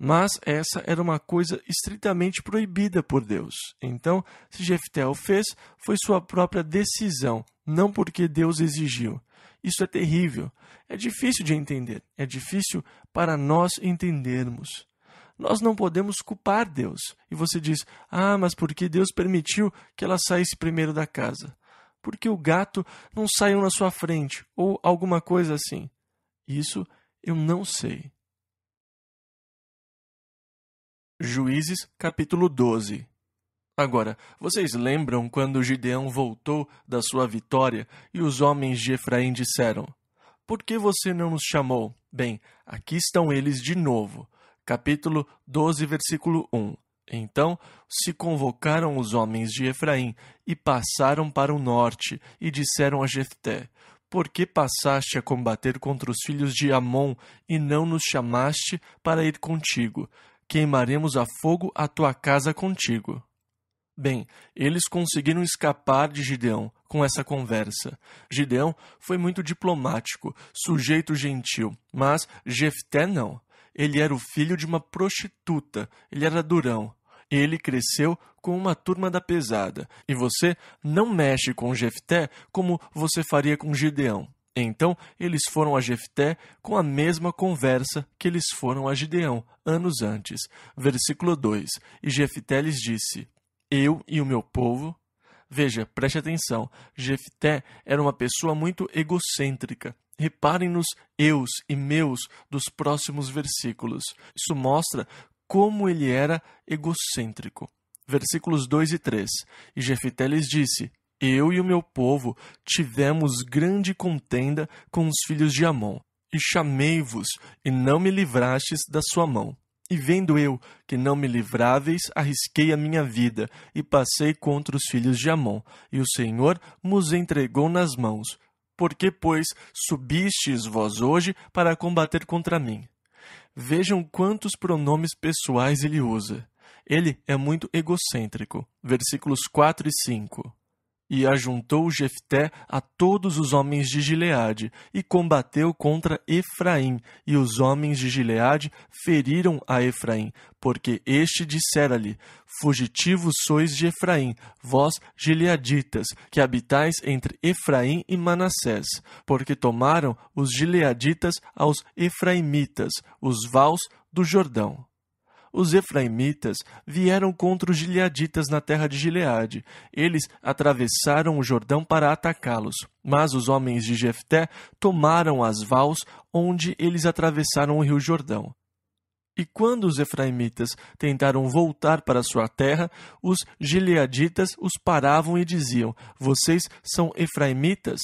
Mas essa era uma coisa estritamente proibida por Deus. Então, se Jefté o fez, foi sua própria decisão, não porque Deus exigiu. Isso é terrível. É difícil de entender. É difícil para nós entendermos. Nós não podemos culpar Deus. E você diz, mas por que Deus permitiu que ela saísse primeiro da casa? Porque o gato não saiu na sua frente, ou alguma coisa assim. Isso eu não sei. Juízes, capítulo 12. Agora, vocês lembram quando Gideão voltou da sua vitória e os homens de Efraim disseram: Por que você não nos chamou? Bem, aqui estão eles de novo. Capítulo 12, versículo 1. Então se convocaram os homens de Efraim e passaram para o norte e disseram a Jefté: Por que passaste a combater contra os filhos de Amon e não nos chamaste para ir contigo? Queimaremos a fogo a tua casa contigo. Bem, eles conseguiram escapar de Gideão com essa conversa. Gideão foi muito diplomático, sujeito gentil, mas Jefté não. Ele era o filho de uma prostituta, ele era durão. Ele cresceu com uma turma da pesada, e você não mexe com Jefté como você faria com Gideão. Então, eles foram a Jefté com a mesma conversa que eles foram a Gideão, anos antes. Versículo 2. E Jefté lhes disse: Eu e o meu povo... Veja, preste atenção. Jefté era uma pessoa muito egocêntrica. Reparem nos eus e meus dos próximos versículos. Isso mostra como ele era egocêntrico. Versículos 2 e 3. E Jefté lhes disse: Eu e o meu povo tivemos grande contenda com os filhos de Amon, e chamei-vos, e não me livrastes da sua mão. E vendo eu que não me livráveis, arrisquei a minha vida, e passei contra os filhos de Amon, e o Senhor nos entregou nas mãos. Por que, pois, subistes vós hoje para combater contra mim? Vejam quantos pronomes pessoais ele usa. Ele é muito egocêntrico. Versículos 4 e 5. E ajuntou Jefté a todos os homens de Gileade, e combateu contra Efraim, e os homens de Gileade feriram a Efraim, porque este dissera-lhe: Fugitivos sois de Efraim, vós gileaditas, que habitais entre Efraim e Manassés, porque tomaram os gileaditas aos efraimitas, os vales do Jordão. Os efraimitas vieram contra os gileaditas na terra de Gileade. Eles atravessaram o Jordão para atacá-los, mas os homens de Jefté tomaram as vals onde eles atravessaram o rio Jordão. E quando os efraimitas tentaram voltar para sua terra, os gileaditas os paravam e diziam: "Vocês são efraimitas?"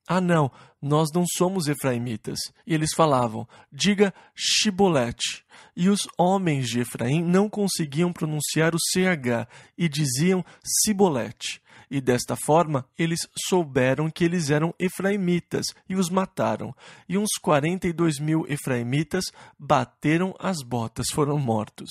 "Ah, não, nós não somos efraimitas." E eles falavam: "Diga Shibolete." E os homens de Efraim não conseguiam pronunciar o CH e diziam Sibolete. E desta forma eles souberam que eles eram efraimitas e os mataram. E uns 42.000 efraimitas bateram as botas, foram mortos.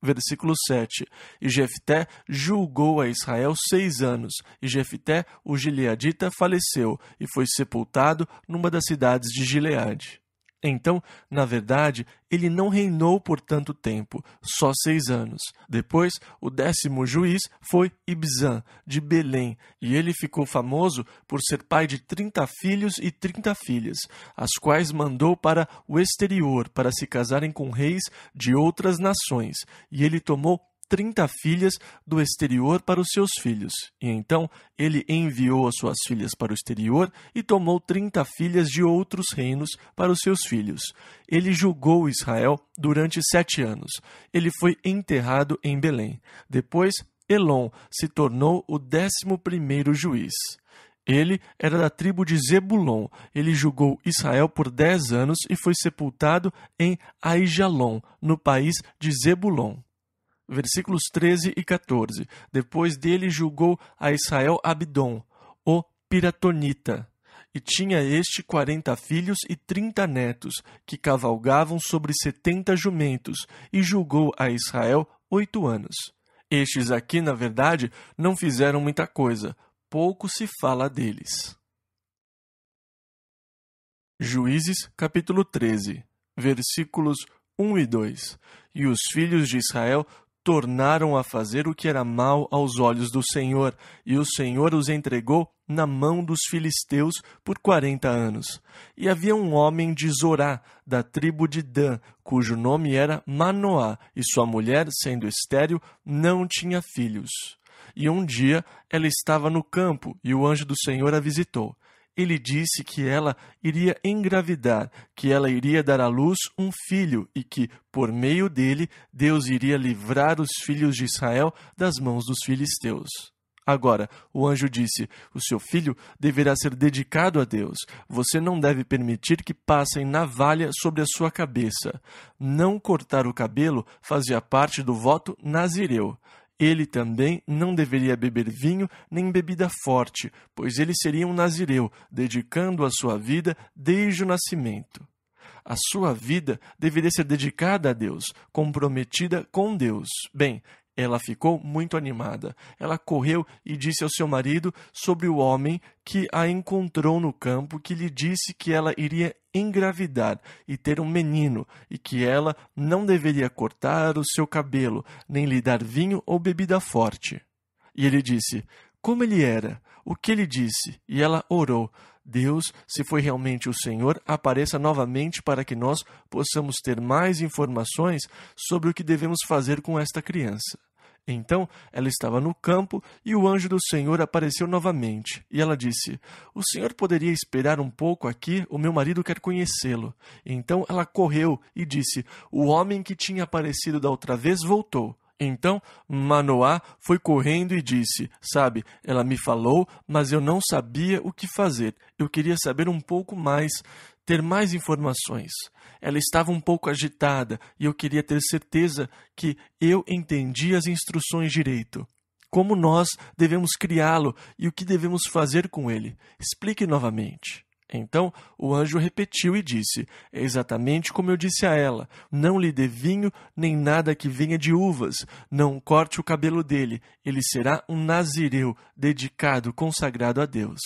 Versículo 7. E Jefté julgou a Israel 6 anos, e Jefté, o gileadita, faleceu e foi sepultado numa das cidades de Gileade. Então, na verdade, ele não reinou por tanto tempo, só 6 anos. Depois, o 10º juiz foi Ibzan, de Belém, e ele ficou famoso por ser pai de 30 filhos e 30 filhas, as quais mandou para o exterior para se casarem com reis de outras nações, e ele tomou 30 filhas do exterior para os seus filhos. E então ele enviou as suas filhas para o exterior e tomou 30 filhas de outros reinos para os seus filhos. Ele julgou Israel durante 7 anos. Ele foi enterrado em Belém. Depois, Elon se tornou o 11º juiz. Ele era da tribo de Zebulon. Ele julgou Israel por 10 anos e foi sepultado em Aijalon, no país de Zebulon. Versículos 13 e 14. Depois dele julgou a Israel Abdon, o Piratonita. E tinha este 40 filhos e 30 netos, que cavalgavam sobre 70 jumentos, e julgou a Israel 8 anos. Estes aqui, na verdade, não fizeram muita coisa. Pouco se fala deles. Juízes, capítulo 13, versículos 1 e 2. E os filhos de Israel tornaram a fazer o que era mal aos olhos do Senhor, e o Senhor os entregou na mão dos filisteus por 40 anos. E havia um homem de Zorá, da tribo de Dan, cujo nome era Manoá, e sua mulher, sendo estéril, não tinha filhos. E um dia ela estava no campo, e o anjo do Senhor a visitou. Ele disse que ela iria engravidar, que ela iria dar à luz um filho e que, por meio dele, Deus iria livrar os filhos de Israel das mãos dos filisteus. Agora, o anjo disse: "O seu filho deverá ser dedicado a Deus. Você não deve permitir que passem navalha sobre a sua cabeça." Não cortar o cabelo fazia parte do voto nazireu. Ele também não deveria beber vinho nem bebida forte, pois ele seria um nazireu, dedicando a sua vida desde o nascimento. A sua vida deveria ser dedicada a Deus, comprometida com Deus. Bem, ela ficou muito animada. Ela correu e disse ao seu marido sobre o homem que a encontrou no campo, que lhe disse que ela iria engravidar e ter um menino, e que ela não deveria cortar o seu cabelo, nem lhe dar vinho ou bebida forte. E ele disse: "Como ele era? O que ele disse?" E ela orou: "Deus, se foi realmente o Senhor, apareça novamente para que nós possamos ter mais informações sobre o que devemos fazer com esta criança." Então ela estava no campo e o anjo do Senhor apareceu novamente. E ela disse: "O Senhor poderia esperar um pouco aqui? O meu marido quer conhecê-lo." Então ela correu e disse: "O homem que tinha aparecido da outra vez voltou." Então Manoá foi correndo e disse: "Sabe, ela me falou, mas eu não sabia o que fazer. Eu queria saber um pouco mais, ter mais informações. Ela estava um pouco agitada e eu queria ter certeza que eu entendi as instruções direito. Como nós devemos criá-lo e o que devemos fazer com ele? Explique novamente." Então o anjo repetiu e disse: "É exatamente como eu disse a ela. Não lhe dê vinho nem nada que venha de uvas. Não corte o cabelo dele. Ele será um nazireu, dedicado, consagrado a Deus."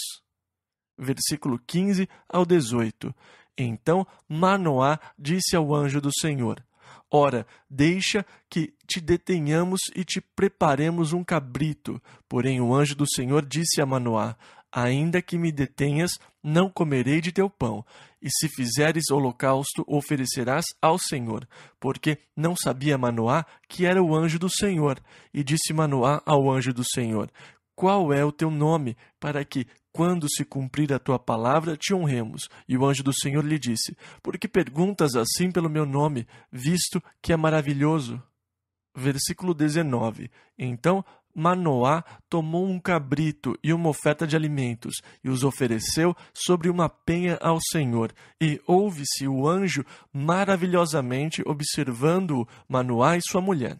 Versículo 15 ao 18. Então Manoá disse ao anjo do Senhor: "Ora, deixa que te detenhamos e te preparemos um cabrito." Porém o anjo do Senhor disse a Manoá: ainda que me detenhas, não comerei de teu pão. E se fizeres holocausto, oferecerás ao Senhor. Porque não sabia Manoá que era o anjo do Senhor. E disse Manoá ao anjo do Senhor: qual é o teu nome, para que, quando se cumprir a tua palavra, te honremos? E o anjo do Senhor lhe disse: por que perguntas assim pelo meu nome, visto que é maravilhoso? Versículo 19. Então Manoá tomou um cabrito e uma oferta de alimentos, e os ofereceu sobre uma penha ao Senhor. E ouve-se o anjo maravilhosamente observando-o, Manoá e sua mulher.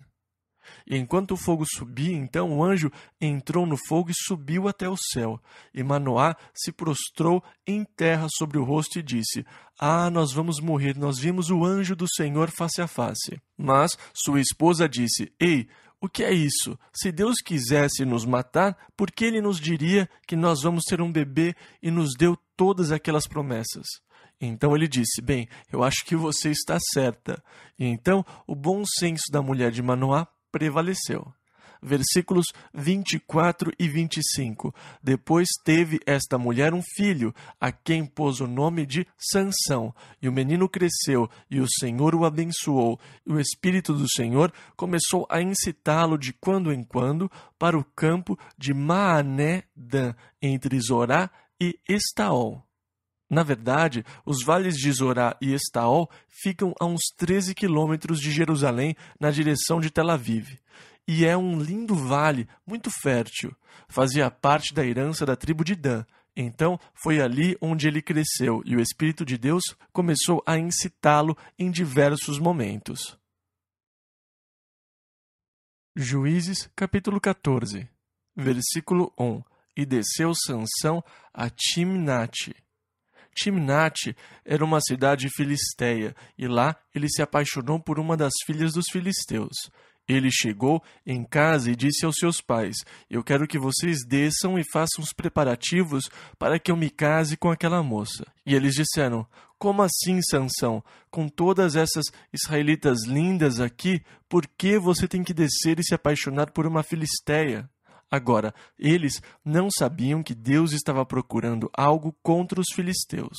E enquanto o fogo subia, então o anjo entrou no fogo e subiu até o céu. E Manoá se prostrou em terra sobre o rosto e disse: nós vamos morrer, nós vimos o anjo do Senhor face a face. Mas sua esposa disse: ei, o que é isso? Se Deus quisesse nos matar, por que ele nos diria que nós vamos ter um bebê e nos deu todas aquelas promessas? Então ele disse: bem, eu acho que você está certa. E então o bom senso da mulher de Manoá prevaleceu. Versículos 24 e 25. Depois teve esta mulher um filho, a quem pôs o nome de Sansão. E o menino cresceu, e o Senhor o abençoou. E o Espírito do Senhor começou a incitá-lo de quando em quando para o campo de Maané-Dan, entre Zorá e Estaol. Na verdade, os vales de Zorá e Estaol ficam a uns 13 quilômetros de Jerusalém, na direção de Tel Aviv. E é um lindo vale, muito fértil. Fazia parte da herança da tribo de Dan. Então, foi ali onde ele cresceu, e o Espírito de Deus começou a incitá-lo em diversos momentos. Juízes, capítulo 14, versículo 1. E desceu Sansão a Timnate. Timnate era uma cidade filisteia, e lá ele se apaixonou por uma das filhas dos filisteus. Ele chegou em casa e disse aos seus pais: eu quero que vocês desçam e façam os preparativos para que eu me case com aquela moça. E eles disseram: como assim, Sansão? Com todas essas israelitas lindas aqui, por que você tem que descer e se apaixonar por uma filisteia? Agora, eles não sabiam que Deus estava procurando algo contra os filisteus.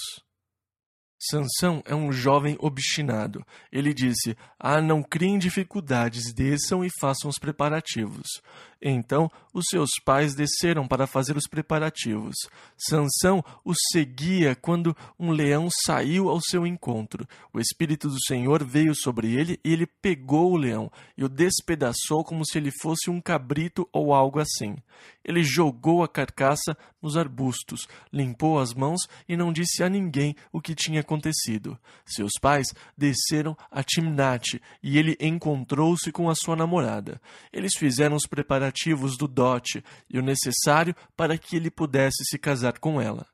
Sansão é um jovem obstinado. Ele disse: não criem dificuldades, desçam e façam os preparativos. Então, os seus pais desceram para fazer os preparativos. Sansão os seguia quando um leão saiu ao seu encontro. O Espírito do Senhor veio sobre ele e ele pegou o leão e o despedaçou como se ele fosse um cabrito ou algo assim. Ele jogou a carcaça nos arbustos, limpou as mãos e não disse a ninguém o que tinha acontecido. Seus pais desceram a Timnate e ele encontrou-se com a sua namorada. Eles fizeram os preparativos do dote e o necessário para que ele pudesse se casar com ela.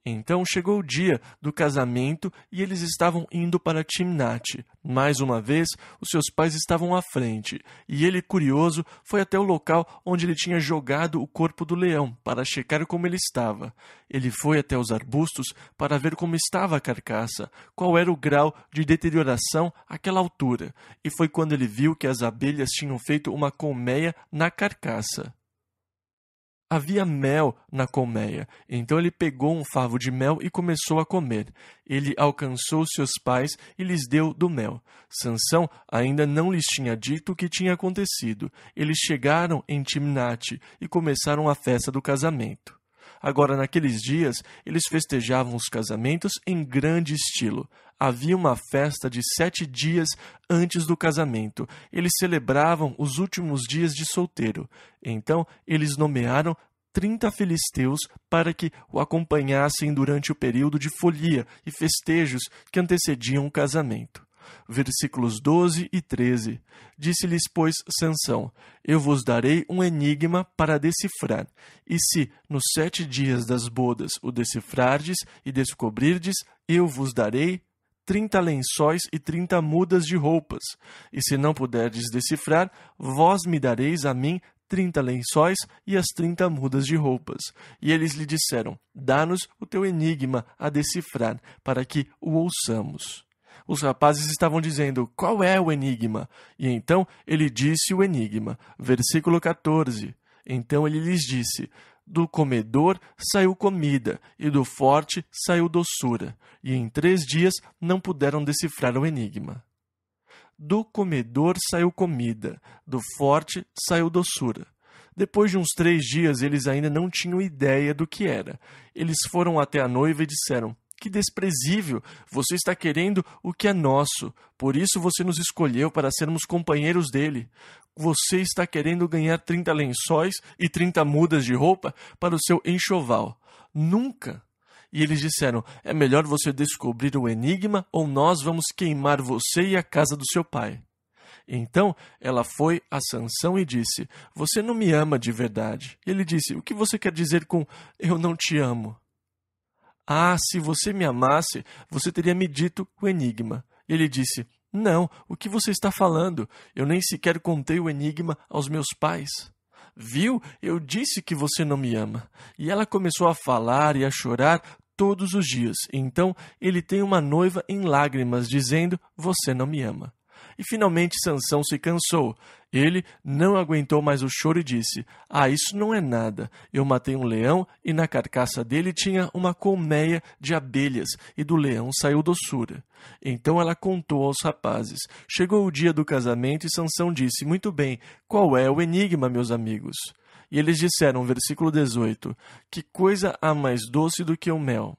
Então chegou o dia do casamento e eles estavam indo para Timnate. Mais uma vez, os seus pais estavam à frente, e ele, curioso, foi até o local onde ele tinha jogado o corpo do leão, para checar como ele estava. Ele foi até os arbustos para ver como estava a carcaça, qual era o grau de deterioração àquela altura, e foi quando ele viu que as abelhas tinham feito uma colmeia na carcaça. Havia mel na colmeia, então ele pegou um favo de mel e começou a comer. Ele alcançou seus pais e lhes deu do mel. Sansão ainda não lhes tinha dito o que tinha acontecido. Eles chegaram em Timnate e começaram a festa do casamento. Agora, naqueles dias, eles festejavam os casamentos em grande estilo. Havia uma festa de 7 dias antes do casamento. Eles celebravam os últimos dias de solteiro. Então, eles nomearam 30 filisteus para que o acompanhassem durante o período de folia e festejos que antecediam o casamento. Versículos 12 e 13. Disse-lhes, pois, Sansão: eu vos darei um enigma para decifrar, e se nos 7 dias das bodas o decifrardes e descobrirdes, eu vos darei 30 lençóis e 30 mudas de roupas. E se não puderdes decifrar, vós me dareis a mim 30 lençóis e as 30 mudas de roupas. E eles lhe disseram: dá-nos o teu enigma a decifrar, para que o ouçamos. Os rapazes estavam dizendo: qual é o enigma? E então ele disse o enigma. Versículo 14. Então ele lhes disse: Do comedor saiu comida, e do forte saiu doçura, e em 3 dias não puderam decifrar o enigma. Do comedor saiu comida, do forte saiu doçura. Depois de uns 3 dias, eles ainda não tinham ideia do que era. Eles foram até a noiva e disseram: "Que desprezível! Você está querendo o que é nosso. Por isso você nos escolheu para sermos companheiros dele. Você está querendo ganhar 30 lençóis e 30 mudas de roupa para o seu enxoval. Nunca!" E eles disseram: "É melhor você descobrir o enigma ou nós vamos queimar você e a casa do seu pai." Então ela foi a Sansão e disse: "Você não me ama de verdade." Ele disse: "O que você quer dizer com eu não te amo?" "Ah, se você me amasse, você teria me dito o enigma." Ele disse: "Não, o que você está falando? Eu nem sequer contei o enigma aos meus pais." "Viu? Eu disse que você não me ama." E ela começou a falar e a chorar todos os dias. Então ele tem uma noiva em lágrimas, dizendo: "Você não me ama." E finalmente Sansão se cansou. Ele não aguentou mais o choro e disse: "Ah, isso não é nada. Eu matei um leão e na carcaça dele tinha uma colmeia de abelhas e do leão saiu doçura." Então ela contou aos rapazes. Chegou o dia do casamento e Sansão disse: "Muito bem, qual é o enigma, meus amigos?" E eles disseram, versículo 18: "Que coisa há mais doce do que o mel?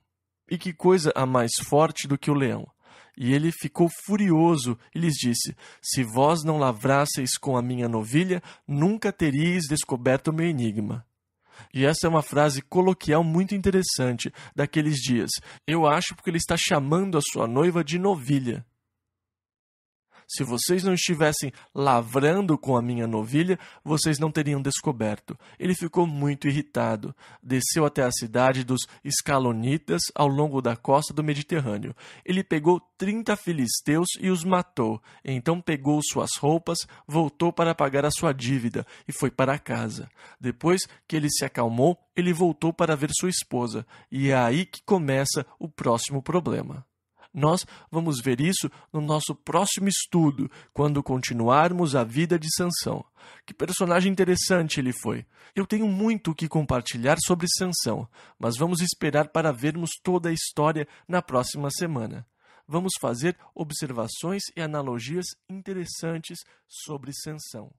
E que coisa há mais forte do que o leão?" E ele ficou furioso e lhes disse: "Se vós não lavrasseis com a minha novilha, nunca teríeis descoberto o meu enigma." E essa é uma frase coloquial muito interessante daqueles dias. Eu acho porque ele está chamando a sua noiva de novilha. Se vocês não estivessem lavrando com a minha novilha, vocês não teriam descoberto. Ele ficou muito irritado. Desceu até a cidade dos Escalonitas, ao longo da costa do Mediterrâneo. Ele pegou 30 filisteus e os matou. Então pegou suas roupas, voltou para pagar a sua dívida e foi para casa. Depois que ele se acalmou, ele voltou para ver sua esposa. E é aí que começa o próximo problema. Nós vamos ver isso no nosso próximo estudo, quando continuarmos a vida de Sansão. Que personagem interessante ele foi. Eu tenho muito o que compartilhar sobre Sansão, mas vamos esperar para vermos toda a história na próxima semana. Vamos fazer observações e analogias interessantes sobre Sansão.